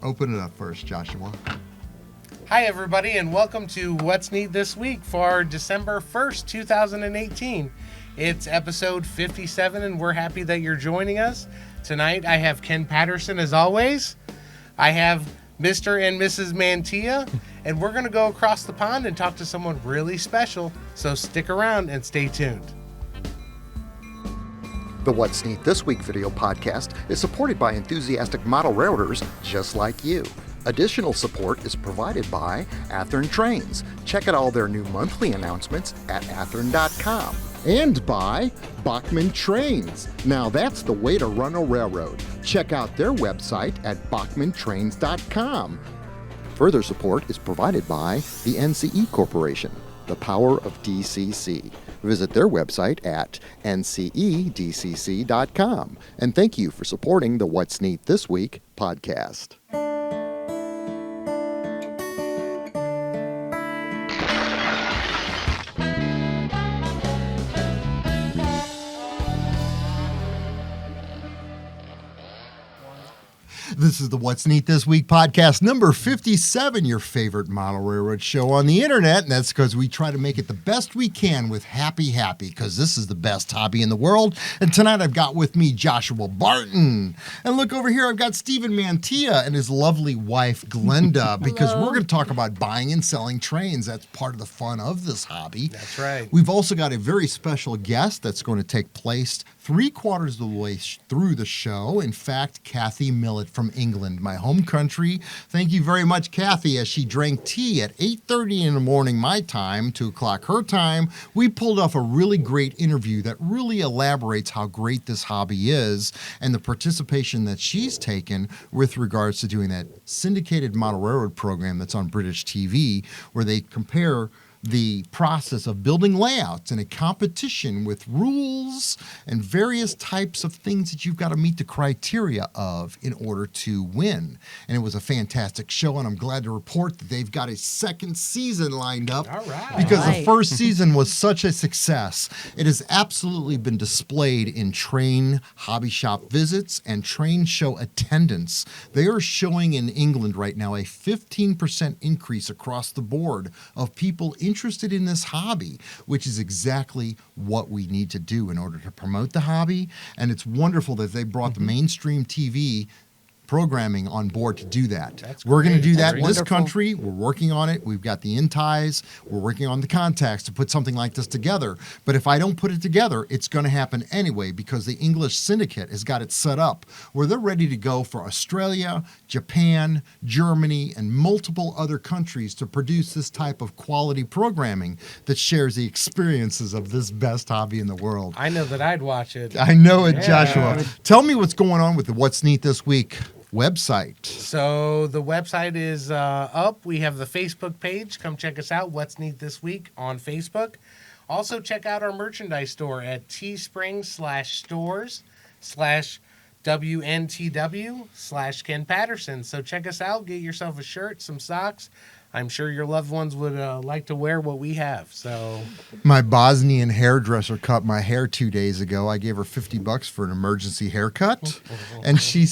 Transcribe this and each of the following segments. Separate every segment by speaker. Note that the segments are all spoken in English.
Speaker 1: Open it up first, Joshua.
Speaker 2: Hi, everybody, and welcome to What's Neat This Week for December 1st, 2018. It's episode 57, and we're happy that you're joining us. Tonight, I have Ken Patterson, as always. I have Mr. and Mrs. Mantia, and we're going to go across the pond and talk to someone really special, so stick around and stay tuned.
Speaker 3: The What's Neat This Week video podcast is supported by enthusiastic model railroaders just like you. Additional support is provided by Athearn Trains. Check out all their new monthly announcements at athearn.com. And by Bachman Trains. Now that's the way to run a railroad. Check out their website at bachmantrains.com. Further support is provided by the NCE Corporation, the power of DCC. Visit their website at ncedcc.com. And thank you for supporting the What's Neat This Week podcast.
Speaker 1: This is the What's Neat This Week podcast, number 57, your favorite model railroad show on the internet. And that's because we try to make it the best we can with Happy, because this is the best hobby in the world. And tonight I've got with me Joshua Barton. And look over here, I've got Steven Mantia and his lovely wife, Glenda, because we're going to talk about buying and selling trains. That's part of the fun of this hobby.
Speaker 2: That's right.
Speaker 1: We've also got a very special guest that's going to take place 3/4 of the way through the show. In fact, Kathy Millett from England, my home country. Thank you very much, Kathy, as she drank tea at 8:30 in the morning my time, 2 o'clock her time. We pulled off a really great interview that really elaborates how great this hobby is and the participation that she's taken with regards to doing that syndicated model railroad program that's on British TV, where they compare the process of building layouts in a competition with rules and various types of things that you've got to meet the criteria of in order to win. And it was a fantastic show, and I'm glad to report that they've got a second season lined up.
Speaker 2: All right.
Speaker 1: Because the first season was such a success. It has absolutely been displayed in train hobby shop visits and train show attendance. They are showing in England right now a 15% increase across the board of people interested in this hobby, which is exactly what we need to do in order to promote the hobby. And it's wonderful that they brought the mainstream TV programming on board to do that. We're going to do that in this country. We're working on it. We've got the in ties. We're working on the contacts to put something like this together. But if I don't put it together, it's going to happen anyway, because the English syndicate has got it set up where they're ready to go for Australia, Japan, Germany, and multiple other countries to produce this type of quality programming that shares the experiences of this best hobby in the world.
Speaker 2: I know that I'd watch it.
Speaker 1: I know it, Joshua. Tell me what's going on with the What's Neat This Week website.
Speaker 2: So the website is up. We have the Facebook page. Come check us out, What's Neat This Week on Facebook. Also check out our merchandise store at teespring/stores/WNTW/Ken Patterson. So check us out. Get yourself a shirt, some socks. I'm sure your loved ones would like to wear what we have. So,
Speaker 1: my Bosnian hairdresser cut my hair 2 days ago. I gave her $50 for an emergency haircut, and she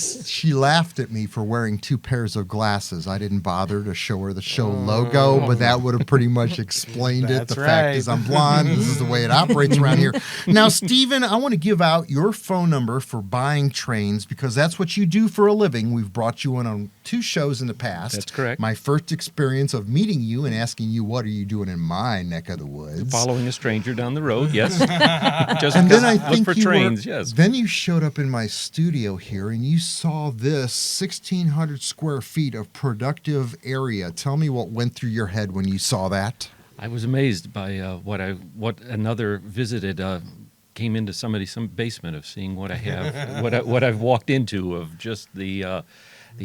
Speaker 1: laughed at me for wearing 2 pairs of glasses. I didn't bother to show her the show logo, but that would have pretty much explained it. The fact is, I'm blonde. This is the way it operates around here. Now, Steven, I want to give out your phone number for buying trains, because that's what you do for a living. We've brought you in on 2 shows in the past.
Speaker 4: That's correct.
Speaker 1: My first experience of meeting you and asking you, what are you doing in my neck of the woods?
Speaker 4: Following a stranger down the road, yes. Just
Speaker 1: and then I
Speaker 4: look
Speaker 1: think
Speaker 4: for trains, yes.
Speaker 1: Then you showed up in my studio here and you saw this 1,600 square feet of productive area. Tell me what went through your head when you saw that.
Speaker 4: I was amazed by what another visited came into some basement of seeing what I have, what I've walked into, of just the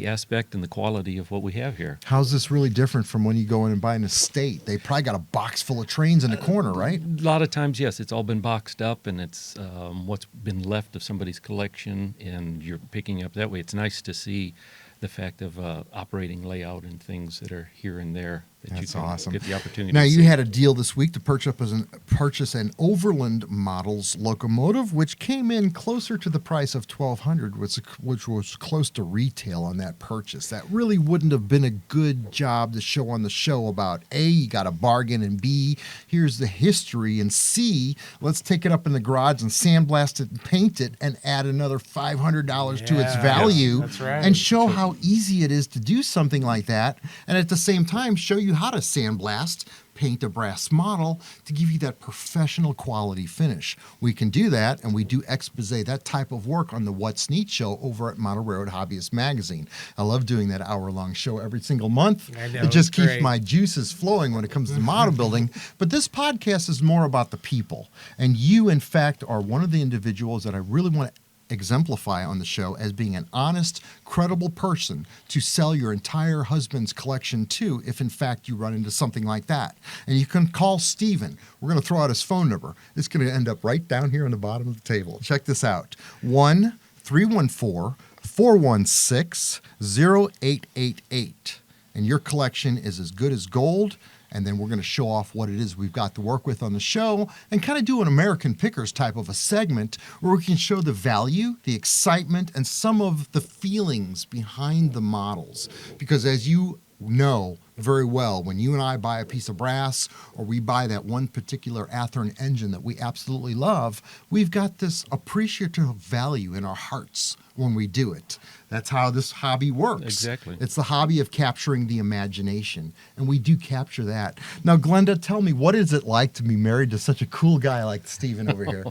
Speaker 4: aspect and the quality of what we have here.
Speaker 1: How's this really different from when you go in and buy an estate? They probably got a box full of trains in the corner, right?
Speaker 4: A lot of times, yes. It's all been boxed up, and it's what's been left of somebody's collection, and you're picking up that way. It's nice to see the fact of operating layout and things that are here and there that
Speaker 1: That's
Speaker 4: you can
Speaker 1: awesome.
Speaker 4: get the opportunity
Speaker 1: Now,
Speaker 4: to
Speaker 1: you
Speaker 4: see.
Speaker 1: had a deal this week to purchase an Overland Models locomotive, which came in closer to the price of $1,200, which was close to retail on that purchase. That really wouldn't have been a good job to show on the show about A, you got a bargain, and B, here's the history, and C, let's take it up in the garage and sandblast it and paint it and add another $500 to its
Speaker 2: Yeah,
Speaker 1: value
Speaker 2: that's right.
Speaker 1: and show how easy it is to do something like that, and at the same time show you how to sandblast, paint a brass model to give you that professional quality finish. We can do that, and we do expose that type of work on the What's Neat show over at Model Railroad Hobbyist Magazine. I love doing that hour-long show every single month.
Speaker 2: I know,
Speaker 1: It just
Speaker 2: it's
Speaker 1: keeps
Speaker 2: great.
Speaker 1: my juices flowing when it comes to model building. But this podcast is more about the people, and you, in fact, are one of the individuals that I really want to exemplify on the show as being an honest, credible person to sell your entire husband's collection to if in fact you run into something like that. And you can call Steven. We're going to throw out his phone number. It's going to end up right down here on the bottom of the table. Check this out. 1-314-416-0888. And your collection is as good as gold. And then we're going to show off what it is we've got to work with on the show and kind of do an American Pickers type of a segment where we can show the value, the excitement, and some of the feelings behind the models. Because as you know very well, when you and I buy a piece of brass or we buy that one particular Athearn engine that we absolutely love, we've got this appreciative value in our hearts when we do it. That's how this hobby works.
Speaker 4: Exactly.
Speaker 1: It's the hobby of capturing the imagination, and we do capture that. Now, Glenda, tell me, what is it like to be married to such a cool guy like Steven over here?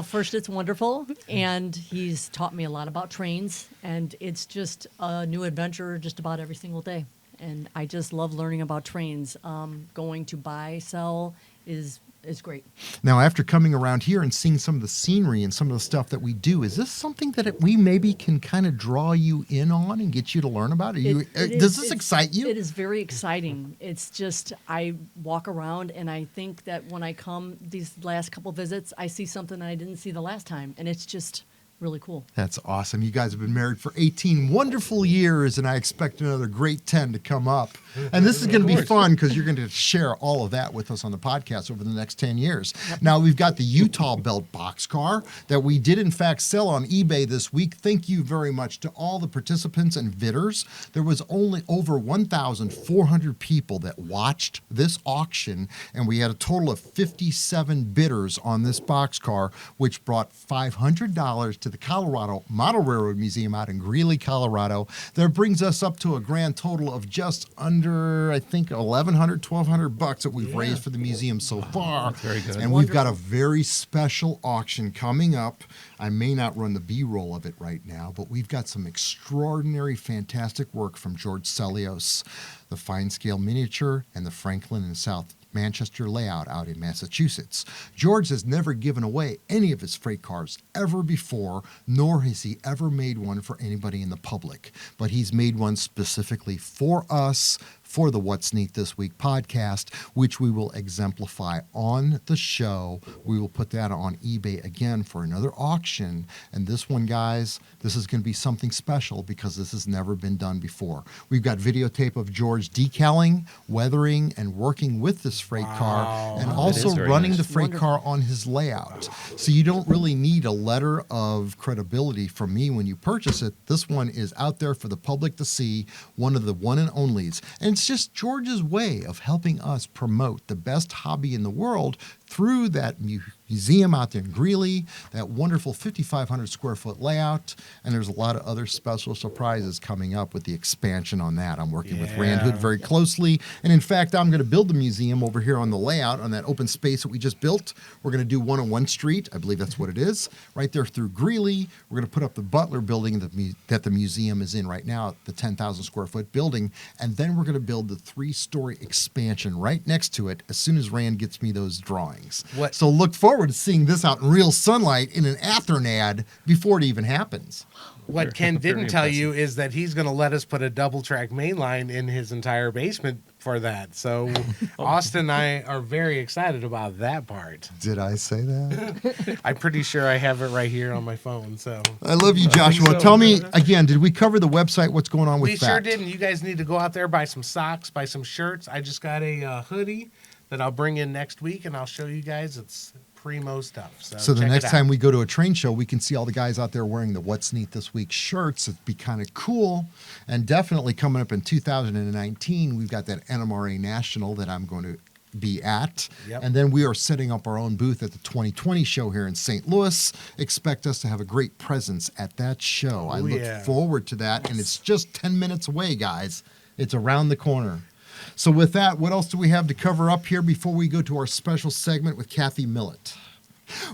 Speaker 5: First, it's wonderful, and he's taught me a lot about trains, and it's just a new adventure just about every single day. And I just love learning about trains. Going to buy, sell is great.
Speaker 1: Now, after coming around here and seeing some of the scenery and some of the stuff that we do, is this something that we maybe can kind of draw you in on and get you to learn about? Does this excite you?
Speaker 5: It is very exciting. It's just, I walk around and I think that when I come these last couple visits, I see something I didn't see the last time. And it's just really cool.
Speaker 1: That's awesome. You guys have been married for 18 wonderful years, and I expect another great 10 to come up. And this is going to be fun because you're going to share all of that with us on the podcast over the next 10 years. Yep. Now, we've got the Utah Belt boxcar that we did, in fact, sell on eBay this week. Thank you very much to all the participants and bidders. There was only over 1,400 people that watched this auction, and we had a total of 57 bidders on this boxcar, which brought $500 to the Colorado Model Railroad Museum out in Greeley, Colorado. That brings us up to a grand total of just under, I think, $1,200 that we've raised for the museum so far.
Speaker 4: That's very good.
Speaker 1: And we've got a very special auction coming up. I may not run the B-roll of it right now, but we've got some extraordinary, fantastic work from George Celios, the fine scale miniature, and the Franklin and South Manchester layout out in Massachusetts. George has never given away any of his freight cars ever before, nor has he ever made one for anybody in the public. But he's made one specifically for us, for the What's Neat This Week podcast, which we will exemplify on the show. We will put that on eBay again for another auction. And this one, guys, this is going to be something special because this has never been done before. We've got videotape of George decaling, weathering, and working with this freight car, and also running the freight car on his layout. So you don't really need a letter of credibility from me when you purchase it. This one is out there for the public to see, one of the one and onlys. And it's just George's way of helping us promote the best hobby in the world through that museum out there in Greeley, that wonderful 5,500 square foot layout, and there's a lot of other special surprises coming up with the expansion on that. I'm working with Rand Hood very closely, and in fact, I'm going to build the museum over here on the layout on that open space that we just built. We're going to do one on one street, I believe that's what it is, right there through Greeley. We're going to put up the Butler building that the museum is in right now, the 10,000 square foot building, and then we're going to build the 3-story expansion right next to it as soon as Rand gets me those drawings. So look forward to seeing this out in real sunlight in an Athearn ad before it even happens.
Speaker 2: What Ken
Speaker 4: Very
Speaker 2: didn't tell you
Speaker 4: impressive.
Speaker 2: is that he's going to let us put a double track main line in his entire basement for that. So Austin and I are very excited about that part.
Speaker 1: Did I say that?
Speaker 2: I'm pretty sure I have it right here on my phone. So
Speaker 1: I love you, Joshua.
Speaker 4: so.
Speaker 1: Tell me again, did we cover the website? What's going on with
Speaker 2: we
Speaker 1: that?
Speaker 2: sure did. And you guys need to go out there, buy some socks, buy some shirts. I just got a hoodie that I'll bring in next week, and I'll show you guys. It's primo stuff.
Speaker 1: So the
Speaker 2: check
Speaker 1: next
Speaker 2: it out.
Speaker 1: time we go to a train show, we can see all the guys out there wearing the What's Neat This Week shirts. It'd be kind of cool. And definitely coming up in 2019, we've got that NMRA National that I'm going to be at.
Speaker 2: Yep.
Speaker 1: And then we are setting up our own booth at the 2020 show here in St. Louis. Expect us to have a great presence at that show. I look forward to that. And it's just 10 minutes away, guys. It's around the corner. So with that, what else do we have to cover up here before we go to our special segment with Kathy Millett?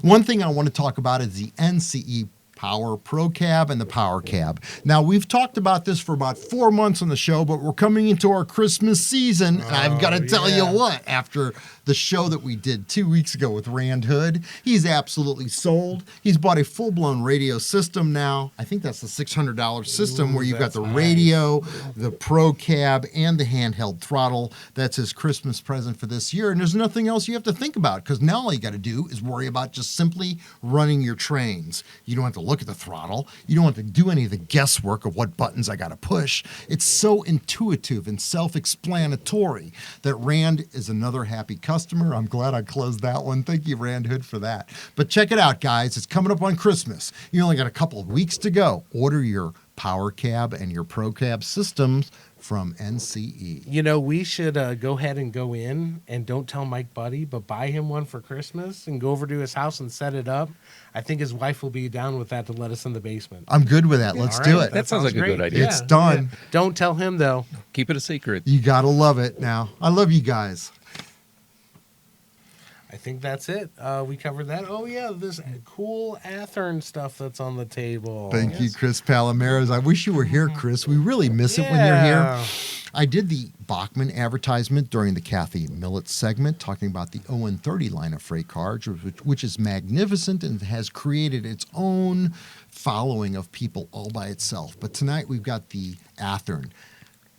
Speaker 1: One thing I want to talk about is the NCE Power Pro Cab and the Power Cab. Now, we've talked about this for about 4 months on the show, but we're coming into our Christmas season, and I've got to tell you what, after the show that we did 2 weeks ago with Rand Hood, he's absolutely sold. He's bought a full-blown radio system now. I think that's the $600 system where you've got the radio, the Pro Cab, and the handheld throttle. That's his Christmas present for this year, and there's nothing else you have to think about, because now all you got to do is worry about just simply running your trains. You don't have to look at the throttle. You don't have to do any of the guesswork of what buttons I got to push. It's so intuitive and self-explanatory that Rand is another happy customer. I'm glad I closed that one. Thank you, Rand Hood, for that. But check it out, guys. It's coming up on Christmas. You only got a couple of weeks to go. Order your Power Cab and your Pro Cab systems from NCE.
Speaker 2: You know, we should go ahead and go in and don't tell Mike Buddy, but buy him one for Christmas and go over to his house and set it up. I think his wife will be down with that to let us in the basement.
Speaker 1: I'm good with that. Let's do it.
Speaker 4: That sounds like a
Speaker 2: great.
Speaker 4: good idea.
Speaker 1: It's done.
Speaker 2: Yeah. Don't tell him, though.
Speaker 4: Keep it a secret.
Speaker 1: You got to love it now. I love you guys.
Speaker 2: I think that's it. We covered that. Oh, yeah, this cool Athearn stuff that's on the table.
Speaker 1: Thank you, Chris Palomares. I wish you were here, Chris. We really miss it when you're here. I did the Bachman advertisement during the Kathy Millett segment, talking about the Owen 30 line of freight cars, which is magnificent and has created its own following of people all by itself. But tonight we've got the Athearn.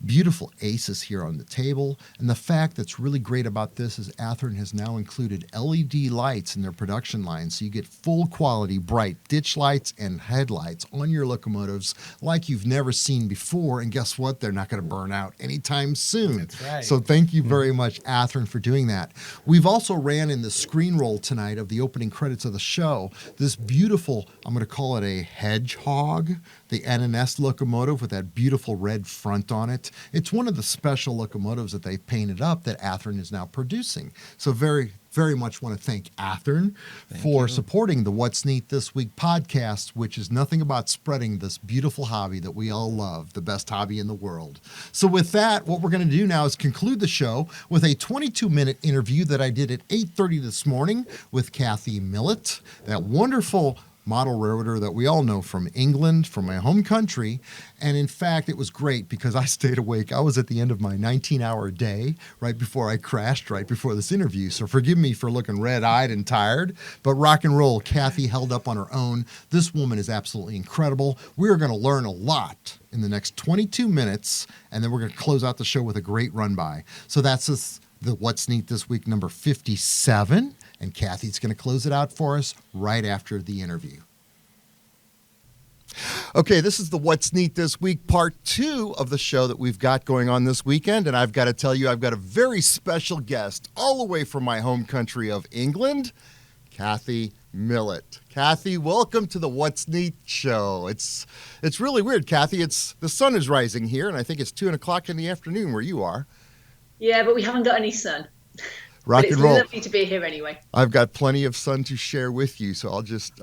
Speaker 1: Beautiful aces here on the table, and the fact that's really great about this is Athearn has now included LED lights in their production line, so you get full quality bright ditch lights and headlights on your locomotives like you've never seen before, and guess what? They're not going to burn out anytime soon.
Speaker 2: That's right.
Speaker 1: So thank you very much, Athearn, for doing that. We've also ran in the screen roll tonight of the opening credits of the show this beautiful, I'm going to call it a hedgehog, the NNS locomotive with that beautiful red front on it. It's one of the special locomotives that they've painted up that Athearn is now producing. So very, very much want to thank Athearn for supporting the What's Neat This Week podcast, which is nothing about spreading this beautiful hobby that we all love, the best hobby in the world. So with that, what we're going to do now is conclude the show with a 22-minute interview that I did at 8:30 this morning with Kathy Millett, that wonderful model railroader that we all know from England, from my home country. And in fact, it was great because I stayed awake. I was at the end of my 19-hour day right before I crashed, right before this interview. So forgive me for looking red-eyed and tired, but rock and roll. Kathy held up on her own. This woman is absolutely incredible. We're going to learn a lot in the next 22 minutes, and then we're going to close out the show with a great run-by. So that's the What's Neat This Week number 57. And Kathy's going to close it out for us right after the interview. Okay, this is the What's Neat This Week, part 2 of the show that we've got going on this weekend. And I've got to tell you, I've got a very special guest all the way from my home country of England, Kathy Millett. Kathy, welcome to the What's Neat show. It's really weird, Kathy. The sun is rising here, and I think it's 2 o'clock in the afternoon where you are.
Speaker 6: Yeah, but we haven't got any sun.
Speaker 1: Rock and roll.
Speaker 6: It's lovely to be here anyway.
Speaker 1: I've got plenty of sun to share with you, so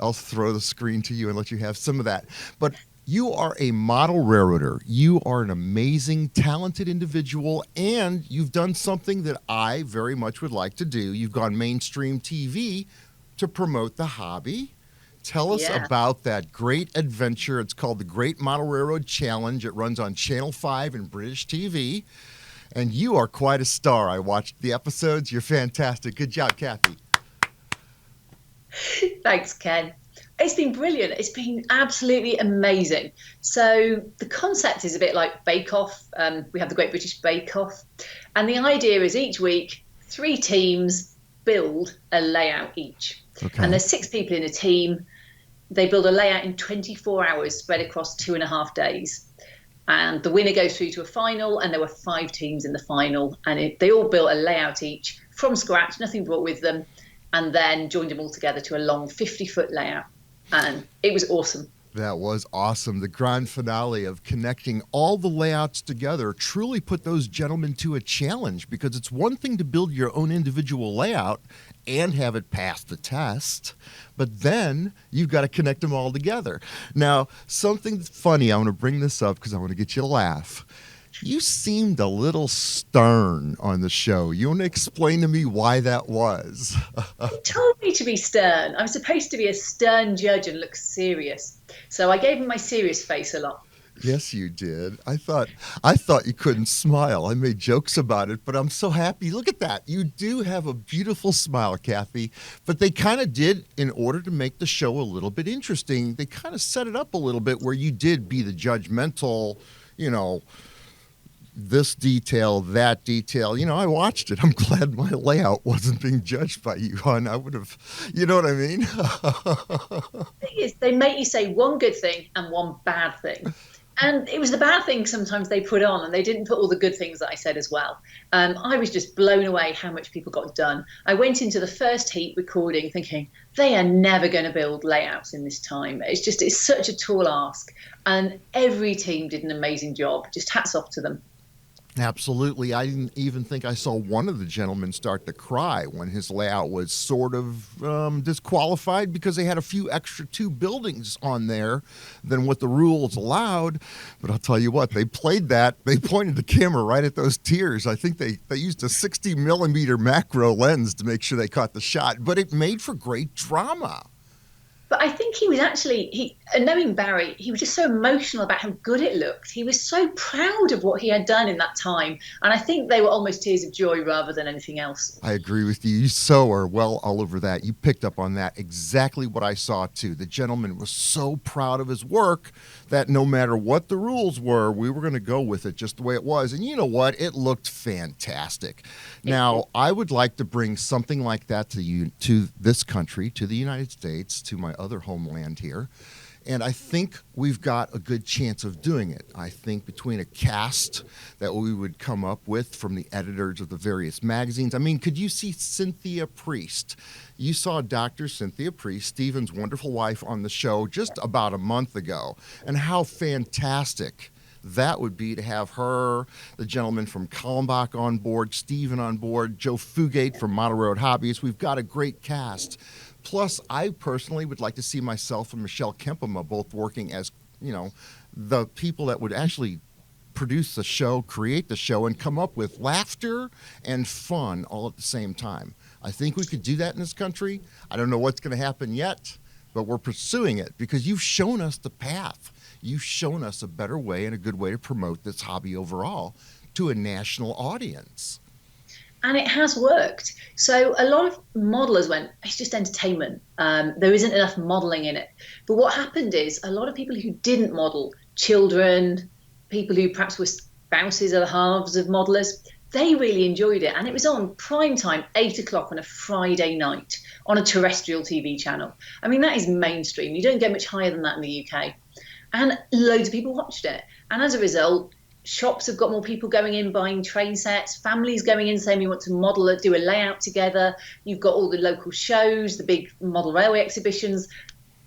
Speaker 1: I'll throw the screen to you and let you have some of that. But you are a model railroader. You are an amazing, talented individual, and you've done something that I very much would like to do. You've gone mainstream TV to promote the hobby. Tell us about that great adventure. It's called the Great Model Railroad Challenge. It runs on Channel 5 in British TV. And you are quite a star. I watched the episodes. You're fantastic. Good job, Kathy.
Speaker 6: Thanks, Ken. It's been brilliant. It's been absolutely amazing. So the concept is a bit like Bake Off. We have the Great British Bake Off. And the idea is each week, 3 teams build a layout each.
Speaker 1: Okay.
Speaker 6: And there's 6 people in a team. They build a layout in 24 hours spread across 2.5 days. And the winner goes through to a final, and there were 5 teams in the final. And they all built a layout each from scratch, nothing brought with them, and then joined them all together to a long 50-foot layout. And it was awesome.
Speaker 1: That was awesome. The grand finale of connecting all the layouts together truly put those gentlemen to a challenge, because it's one thing to build your own individual layout and have it pass the test, but then you've got to connect them all together. Now, something funny, I want to bring this up because I want to get you to laugh. You seemed a little stern on the show. You want to explain to me why that was?
Speaker 6: They told me to be stern. I'm supposed to be a stern judge and look serious. So I gave him my serious face a lot.
Speaker 1: Yes, you did. I thought you couldn't smile. I made jokes about it, but I'm so happy. Look at that. You do have a beautiful smile, Kathy. But they kind of did, in order to make the show a little bit interesting, they kind of set it up a little bit where you did be the judgmental, this detail, that detail. I watched it. I'm glad my layout wasn't being judged by you, hon. I would have, you know what I mean?
Speaker 6: The thing is, they make you say one good thing and one bad thing. And it was the bad things sometimes they put on, and they didn't put all the good things that I said as well. I was just blown away how much people got done. I went into the first heat recording thinking, they are never going to build layouts in this time. It's such a tall ask. And every team did an amazing job. Just hats off to them.
Speaker 1: Absolutely. I didn't even think I saw one of the gentlemen start to cry when his layout was sort of disqualified because they had a few extra 2 buildings on there than what the rules allowed. But I'll tell you what, they played that. They pointed the camera right at those tears. I think they used a 60 millimeter macro lens to make sure they caught the shot. But it made for great drama.
Speaker 6: But I think he was actually, knowing Barry, he was just so emotional about how good it looked. He was so proud of what he had done in that time. And I think they were almost tears of joy rather than anything else.
Speaker 1: I agree with you. You so are well all over that. You picked up on that. Exactly what I saw, too. The gentleman was so proud of his work that no matter what the rules were, we were going to go with it just the way it was. And you know what? It looked fantastic. Now, I would like to bring something like that to this country, to the United States, to my other homeland here. And I think we've got a good chance of doing it. I think between a cast that we would come up with from the editors of the various magazines. I mean, could you see Cynthia Priest? You saw Dr. Cynthia Priest, Steven's wonderful wife, on the show just about a month ago. And how fantastic that would be to have her, the gentleman from Kalmbach on board, Steven on board, Joe Fugate from Model Road Hobbyists. We've got a great cast. Plus, I personally would like to see myself and Michelle Kempema both working as, the people that would actually produce the show, create the show, and come up with laughter and fun all at the same time. I think we could do that in this country. I don't know what's going to happen yet, but we're pursuing it because you've shown us the path. You've shown us a better way and a good way to promote this hobby overall to a national audience.
Speaker 6: And it has worked. So a lot of modelers went, it's just entertainment. There isn't enough modeling in it. But what happened is a lot of people who didn't model, children, people who perhaps were spouses or the halves of modelers, they really enjoyed it. And it was on prime time, 8 o'clock on a Friday night on a terrestrial TV channel. I mean, that is mainstream. You don't get much higher than that in the UK. And loads of people watched it. And as a result, shops have got more people going in buying train sets, families going in saying we want to model it, do a layout together. You've got all the local shows, the big model railway exhibitions.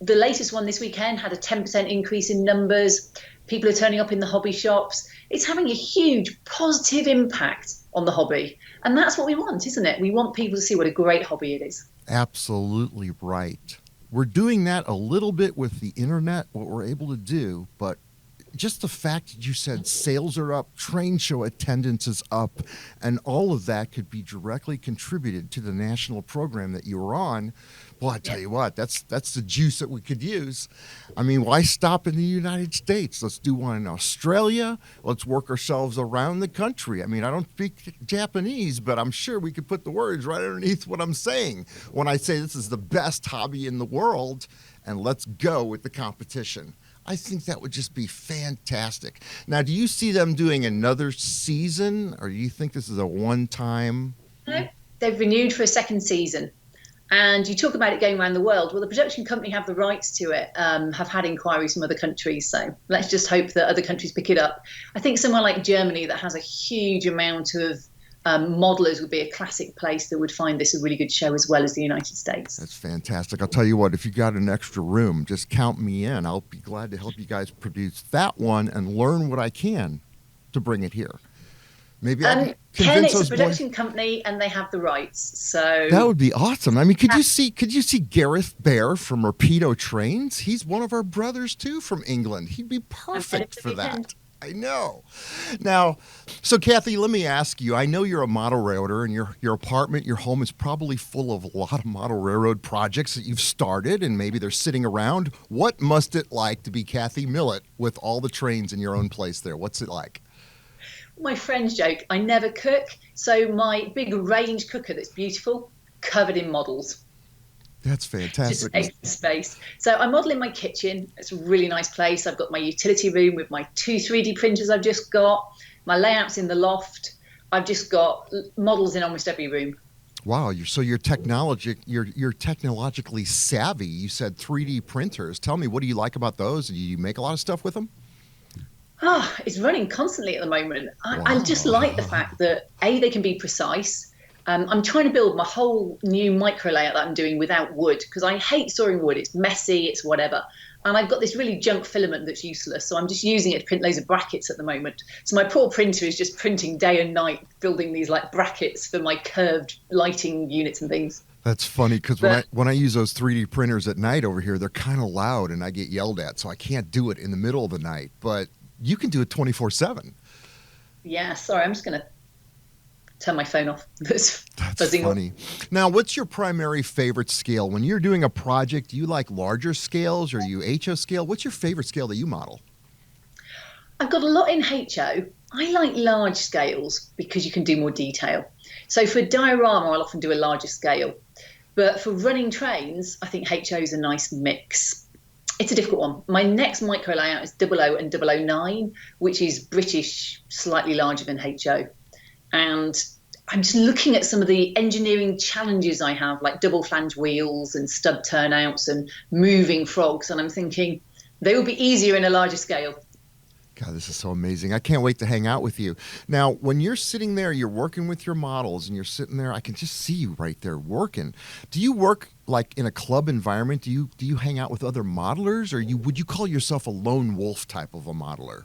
Speaker 6: The latest one this weekend had a 10% increase in numbers. People are turning up in the hobby shops. It's having a huge positive impact on the hobby. And that's what we want, isn't it? We want people to see what a great hobby it is.
Speaker 1: Absolutely right. We're doing that a little bit with the internet, what we're able to do, but just the fact that you said sales are up, train show attendance is up, and all of that could be directly contributed to the national program that you were on. Well, I tell you what, that's the juice that we could use. I mean, why stop in the United States? Let's do one in Australia. Let's work ourselves around the country. I mean, I don't speak Japanese, but I'm sure we could put the words right underneath what I'm saying when I say this is the best hobby in the world. and let's go with the competition. I think that would just be fantastic. Now, do you see them doing another season, or do you think this is a one-time?
Speaker 6: No, they've renewed for a second season. And you talk about it going around the world. Well, the production company have the rights to it, have had inquiries from other countries. So let's just hope that other countries pick it up. I think somewhere like Germany that has a huge amount of modelers would be a classic place that would find this a really good show, as well as the United States.
Speaker 1: That's fantastic. I'll tell you what, if you got an extra room, just count me in. I'll be glad to help you guys produce that one and learn what I can to bring it here. Maybe I can convince
Speaker 6: It's a
Speaker 1: those
Speaker 6: production
Speaker 1: boys.
Speaker 6: company and they have the rights. So
Speaker 1: That would be awesome. I mean, could you see Gareth Bear from Rapido Trains? He's one of our brothers too from England. He'd be perfect for that. I know. Now, so Kathy, let me ask you. I know you're a model railroader, and your apartment, your home is probably full of a lot of model railroad projects that you've started, and maybe they're sitting around. What must it like to be Kathy Millett with all the trains in your own place there? What's it like?
Speaker 6: My friends joke, I never cook. So my big range cooker that's beautiful, covered in models.
Speaker 1: That's fantastic.
Speaker 6: Just extra space. So I model in my kitchen. It's a really nice place. I've got my utility room with my 2 3D printers I've just got. My layout's in the loft. I've just got models in almost every room.
Speaker 1: Wow, you're technologically savvy. You said 3D printers. Tell me, what do you like about those? Do you make a lot of stuff with them?
Speaker 6: It's running constantly at the moment. I just like the fact that, A, they can be precise. I'm trying to build my whole new micro layout that I'm doing without wood, because I hate sawing wood. It's messy, it's whatever. And I've got this really junk filament that's useless, so I'm just using it to print loads of brackets at the moment. So my poor printer is just printing day and night, building these like brackets for my curved lighting units and things.
Speaker 1: That's funny, because when I use those 3D printers at night over here, they're kind of loud and I get yelled at, so I can't do it in the middle of the night. But you can do it 24/7.
Speaker 6: Yeah, sorry, I'm just going to turn my phone off. That's
Speaker 1: funny. Now, what's your primary favorite scale? When you're doing a project, do you like larger scales or you HO scale? What's your favorite scale that you model?
Speaker 6: I've got a lot in HO. I like large scales because you can do more detail. So for diorama, I'll often do a larger scale. But for running trains, I think HO is a nice mix. It's a difficult one. My next micro layout is 00 and 009, which is British, slightly larger than HO. And I'm just looking at some of the engineering challenges I have, like double flange wheels and stub turnouts and moving frogs. And I'm thinking they will be easier in a larger scale.
Speaker 1: God, this is so amazing. I can't wait to hang out with you. Now, when you're sitting there, you're working with your models and you're sitting there, I can just see you right there working. Do you work like in a club environment? Do you hang out with other modelers, or would you call yourself a lone wolf type of a modeler?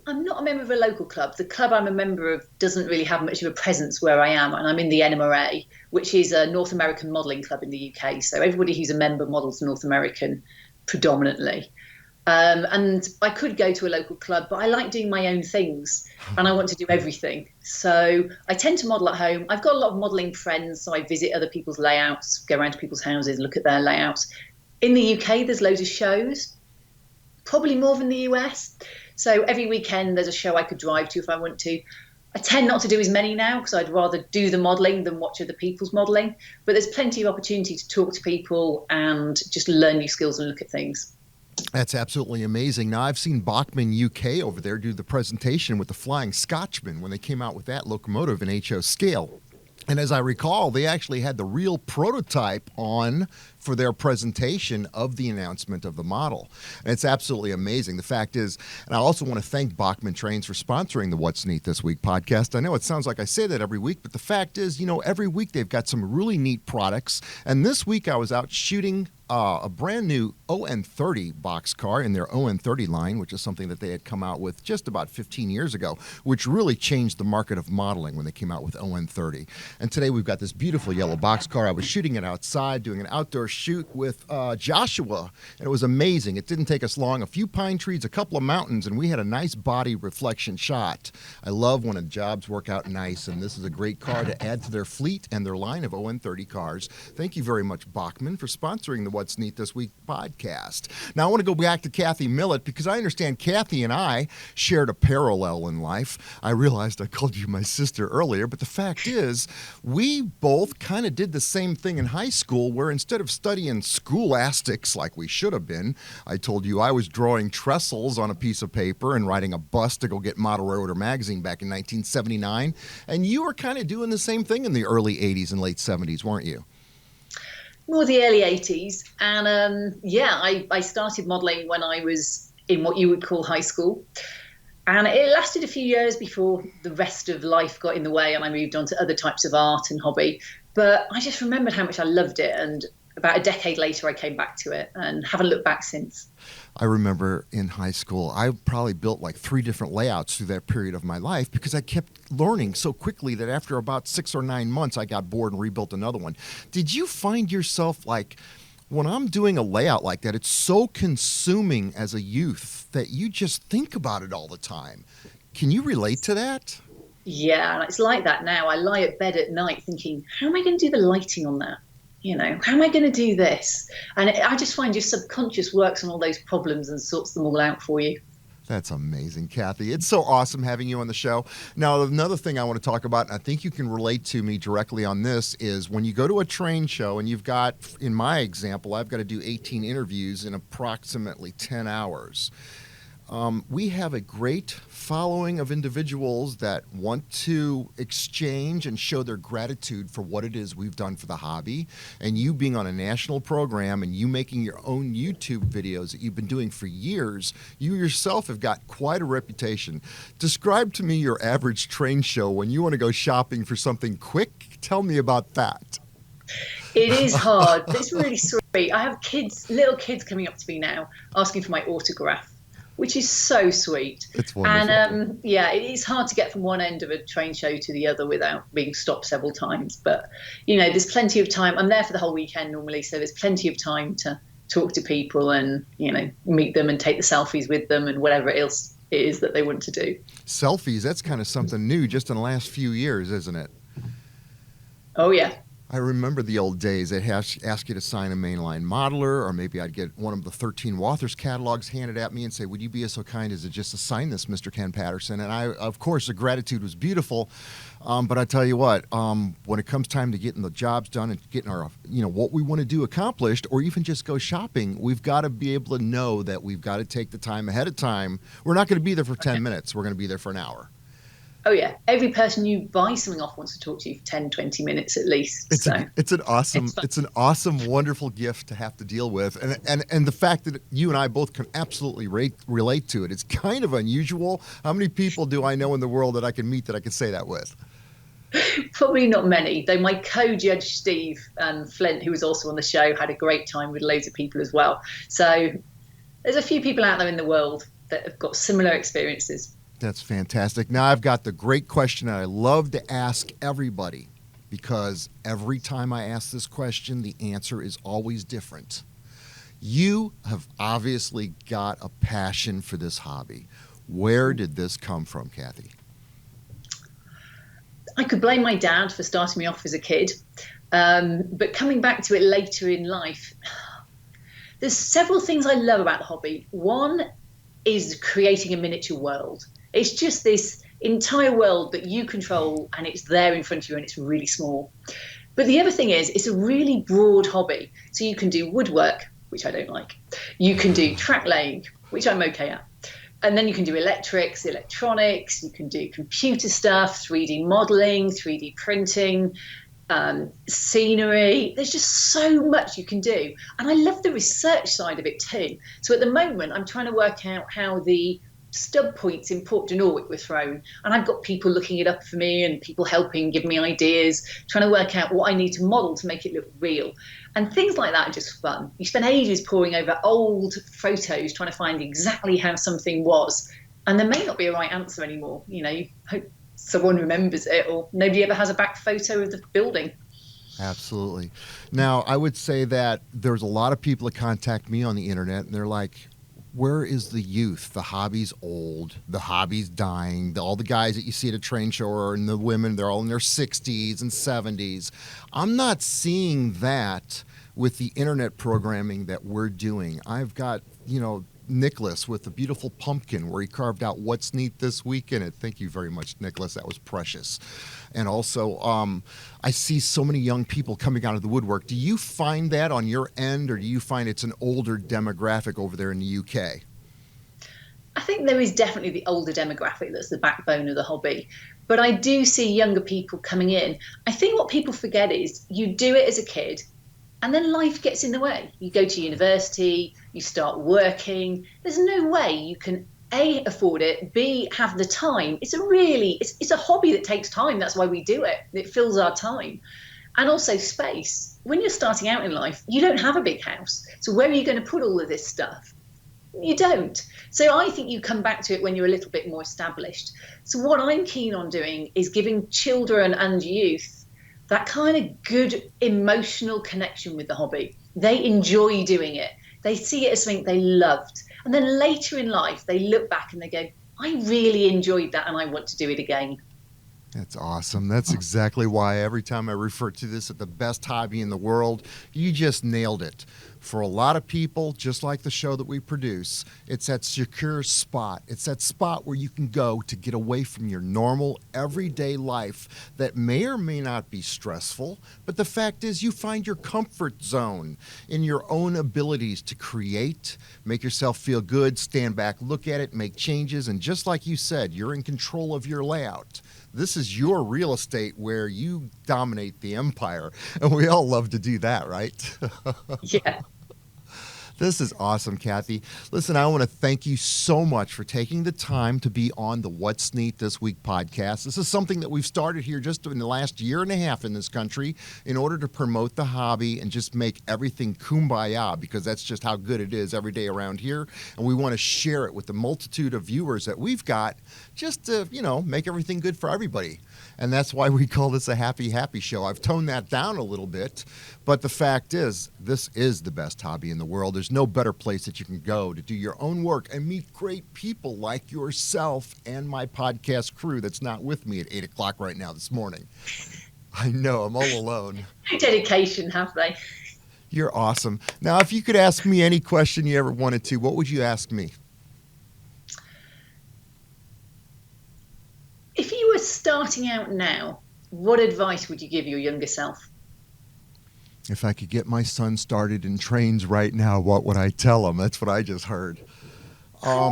Speaker 6: I'm not a member of a local club. The club I'm a member of doesn't really have much of a presence where I am, and I'm in the NMRA, which is a North American modelling club in the UK. So everybody who's a member models North American predominantly. And I could go to a local club, but I like doing my own things and I want to do everything. So I tend to model at home. I've got a lot of modelling friends, so I visit other people's layouts, go around to people's houses, look at their layouts. In the UK, there's loads of shows, probably more than the US. So every weekend there's a show I could drive to if I want to. I tend not to do as many now because I'd rather do the modelling than watch other people's modelling. But there's plenty of opportunity to talk to people and just learn new skills and look at things.
Speaker 1: That's absolutely amazing. Now, I've seen Bachman UK over there do the presentation with the Flying Scotchman when they came out with that locomotive in HO scale. And as I recall, they actually had the real prototype on for their presentation of the announcement of the model. And it's absolutely amazing. The fact is, and I also want to thank Bachman Trains for sponsoring the What's Neat This Week podcast. I know it sounds like I say that every week, but the fact is, every week they've got some really neat products. And this week I was out shooting a brand new ON30 boxcar in their ON30 line, which is something that they had come out with just about 15 years ago, which really changed the market of modeling when they came out with ON30. And today we've got this beautiful yellow boxcar. I was shooting it outside, doing an outdoor shoot with Joshua, and it was amazing. It didn't take us long. A few pine trees, a couple of mountains, and we had a nice body reflection shot. I love when jobs work out nice, and this is a great car to add to their fleet and their line of ON30 cars. Thank you very much, Bachman, for sponsoring the What's Neat This Week podcast. Now, I want to go back to Kathy Millett because I understand Kathy and I shared a parallel in life. I realized I called you my sister earlier, but the fact is, we both kind of did the same thing in high school where instead of studying scholastics like we should have been, I told you I was drawing trestles on a piece of paper and writing a bus to go get Model Railroader magazine back in 1979. And you were kind of doing the same thing in the early 80s and late 70s, weren't you?
Speaker 6: More the early 80s. And I started modeling when I was in what you would call high school. And it lasted a few years before the rest of life got in the way and I moved on to other types of art and hobby. But I just remembered how much I loved it. And about a decade later, I came back to it and haven't looked back since.
Speaker 1: I remember in high school, I probably built like 3 different layouts through that period of my life because I kept learning so quickly that after about 6 or 9 months, I got bored and rebuilt another one. Did you find yourself like, when I'm doing a layout like that, it's so consuming as a youth that you just think about it all the time? Can you relate to that?
Speaker 6: Yeah, and it's like that now. I lie at bed at night thinking, how am I going to do the lighting on that? You know, how am I going to do this? And I just find your subconscious works on all those problems and sorts them all out for you.
Speaker 1: That's amazing, Kathy. It's so awesome having you on the show. Now, another thing I want to talk about, and I think you can relate to me directly on this, is when you go to a train show and you've got, in my example, I've got to do 18 interviews in approximately 10 hours. We have a great following of individuals that want to exchange and show their gratitude for what it is we've done for the hobby. And you being on a national program and you making your own YouTube videos that you've been doing for years, you yourself have got quite a reputation. Describe to me your average train show when you want to go shopping for something quick. Tell me about that.
Speaker 6: It is hard, but it's really sweet. I have little kids coming up to me now asking for my autograph, which is so sweet.
Speaker 1: It's wonderful.
Speaker 6: And it is hard to get from one end of a train show to the other without being stopped several times. But, you know, there's plenty of time. I'm there for the whole weekend normally, so there's plenty of time to talk to people and, you know, meet them and take the selfies with them and whatever else it is that they want to do.
Speaker 1: Selfies, that's kind of something new just in the last few years, isn't it?
Speaker 6: Oh, yeah.
Speaker 1: I remember the old days. They'd ask you to sign a mainline modeler, or maybe I'd get one of the 13 Walthers catalogs handed at me and say, would you be so kind as to just to sign this, Mr. Ken Patterson? And I, of course, the gratitude was beautiful. But I tell you what, when it comes time to getting the jobs done and getting our, you know, what we want to do accomplished, or even just go shopping, we've got to be able to know that we've got to take the time ahead of time. We're not going to be there for 10 minutes. We're going to be there for an hour.
Speaker 6: Oh, yeah. Every person you buy something off wants to talk to you for 10, 20 minutes at least.
Speaker 1: It's an awesome, wonderful gift to have to deal with. And the fact that you and I both can absolutely relate to it, it's kind of unusual. How many people do I know in the world that I can meet that I can say that with?
Speaker 6: Probably not many, though my co-judge Steve Flint, who was also on the show, had a great time with loads of people as well. So there's a few people out there in the world that have got similar experiences.
Speaker 1: That's fantastic. Now I've got the great question I love to ask everybody, because every time I ask this question, the answer is always different. You have obviously got a passion for this hobby. Where did this come from, Kathy?
Speaker 6: I could blame my dad for starting me off as a kid, but coming back to it later in life, there's several things I love about the hobby. One is creating a miniature world. It's just this entire world that you control and it's there in front of you and it's really small. But the other thing is it's a really broad hobby. So you can do woodwork, which I don't like. You can do track laying, which I'm okay at. And then you can do electrics, electronics, you can do computer stuff, 3D modeling, 3D printing, scenery. There's just so much you can do. And I love the research side of it too. So at the moment, I'm trying to work out how the stub points in Port de Norwich were thrown. And I've got people looking it up for me and people helping, give me ideas, trying to work out what I need to model to make it look real. And things like that are just fun. You spend ages poring over old photos trying to find exactly how something was. And there may not be a right answer anymore. You know, you hope someone remembers it or nobody ever has a back photo of the building.
Speaker 1: Absolutely. Now, I would say that there's a lot of people that contact me on the internet and they're like, where is the youth? The hobby's old. The hobby's dying. All the guys that you see at a train show and the women, they're all in their 60s and 70s. I'm not seeing that with the internet programming that we're doing. I've got, Nicholas with the beautiful pumpkin where he carved out what's neat this week in it. Thank you very much, Nicholas. That was precious. And also, I see so many young people coming out of the woodwork. Do you find that on your end, or do you find it's an older demographic over there in the UK?
Speaker 6: I think there is definitely the older demographic that's the backbone of the hobby. But I do see younger people coming in. I think what people forget is you do it as a kid, and then life gets in the way. You go to university, you start working. There's no way you can A, afford it, B, have the time. It's a hobby that takes time. That's why we do it. It fills our time. And also space. When you're starting out in life, you don't have a big house. So where are you going to put all of this stuff? You don't. So I think you come back to it when you're a little bit more established. So what I'm keen on doing is giving children and youth that kind of good emotional connection with the hobby. They enjoy doing it. They see it as something they loved. And then later in life, they look back and they go, I really enjoyed that and I want to do it again.
Speaker 1: That's awesome. That's exactly why every time I refer to this as the best hobby in the world, you just nailed it. For a lot of people, just like the show that we produce, it's that secure spot. It's that spot where you can go to get away from your normal, everyday life that may or may not be stressful, but the fact is you find your comfort zone in your own abilities to create, make yourself feel good, stand back, look at it, make changes, and just like you said, you're in control of your layout. This is your real estate where you dominate the empire, and we all love to do that, right?
Speaker 6: Yeah.
Speaker 1: This is awesome, Kathy. Listen, I want to thank you so much for taking the time to be on the What's Neat This Week podcast. This is something that we've started here just in the last year and a half in this country in order to promote the hobby and just make everything kumbaya, because that's just how good it is every day around here. And we want to share it with the multitude of viewers that we've got just to, make everything good for everybody. And that's why we call this a happy, happy show. I've toned that down a little bit, but the fact is, this is the best hobby in the world. There's no better place that you can go to do your own work and meet great people like yourself and my podcast crew that's not with me at 8 o'clock right now this morning. I know, I'm all alone.
Speaker 6: No dedication, have they?
Speaker 1: You're awesome. Now, if you could ask me any question you ever wanted to, what would you ask me?
Speaker 6: If you were starting out now, what advice would you give your younger self?
Speaker 1: If I could get my son started in trains right now, what would I tell him? That's what I just heard. Oh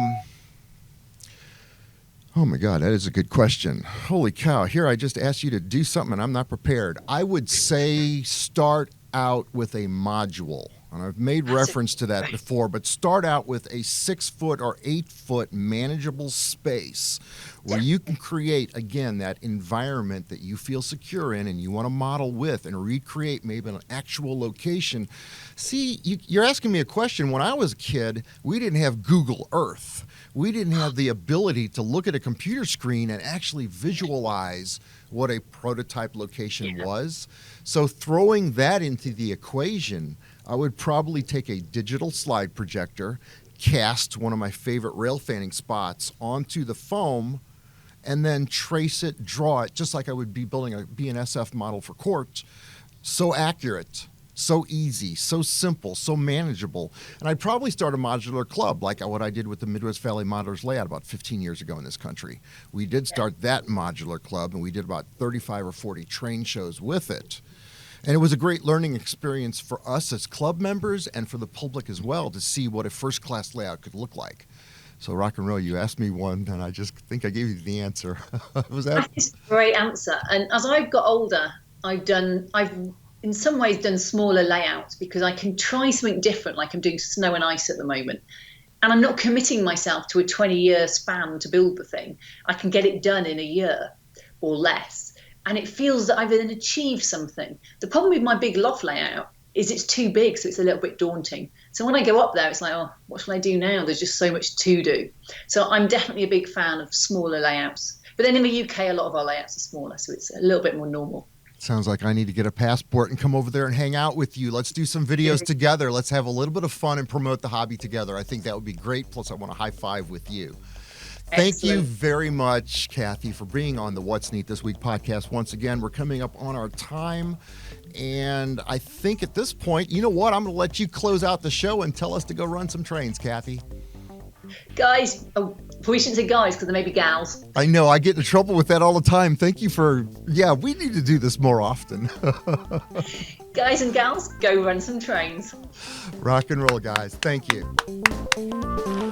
Speaker 1: my God, that is a good question. Holy cow, here I just asked you to do something and I'm not prepared. I would say start out with a module. And I've made reference to that before, but start out with a 6-foot or 8-foot manageable space where you can create, again, that environment that you feel secure in and you want to model with and recreate maybe an actual location. See, you're asking me a question. When I was a kid, we didn't have Google Earth. We didn't have the ability to look at a computer screen and actually visualize what a prototype location was. So throwing that into the equation, I would probably take a digital slide projector, cast one of my favorite rail fanning spots onto the foam, and then trace it, draw it, just like I would be building a BNSF model for quartz. So accurate, so easy, so simple, so manageable. And I'd probably start a modular club like what I did with the Midwest Valley Modelers Layout about 15 years ago in this country. We did start that modular club, and we did about 35 or 40 train shows with it. And it was a great learning experience for us as club members and for the public as well to see what a first-class layout could look like. So, Rock and Roll, you asked me one, and I just think I gave you the answer. Was that?
Speaker 6: That is a great answer. And as I've got older, I've in some ways done smaller layouts because I can try something different, like I'm doing snow and ice at the moment. And I'm not committing myself to a 20-year span to build the thing. I can get it done in a year or less. And it feels that I've then achieved something. The problem with my big loft layout is it's too big, so it's a little bit daunting. So when I go up there, it's like, oh, what shall I do now? There's just so much to do. So I'm definitely a big fan of smaller layouts. But then in the UK, a lot of our layouts are smaller, so it's a little bit more normal.
Speaker 1: Sounds like I need to get a passport and come over there and hang out with you. Let's do some videos together. Let's have a little bit of fun and promote the hobby together. I think that would be great. Plus, I want to high five with you. Thank you
Speaker 6: Excellent.
Speaker 1: very much, Kathy, for being on the What's Neat This Week podcast. Once again, we're coming up on our time. And I think at this point, you know what? I'm going to let you close out the show and tell us to go run some trains, Kathy.
Speaker 6: Guys, we shouldn't say guys because there may be gals.
Speaker 1: I know, I get in trouble with that all the time. Thank you for, we need to do this more often.
Speaker 6: Guys and gals, go run some trains.
Speaker 1: Rock and roll, guys. Thank you.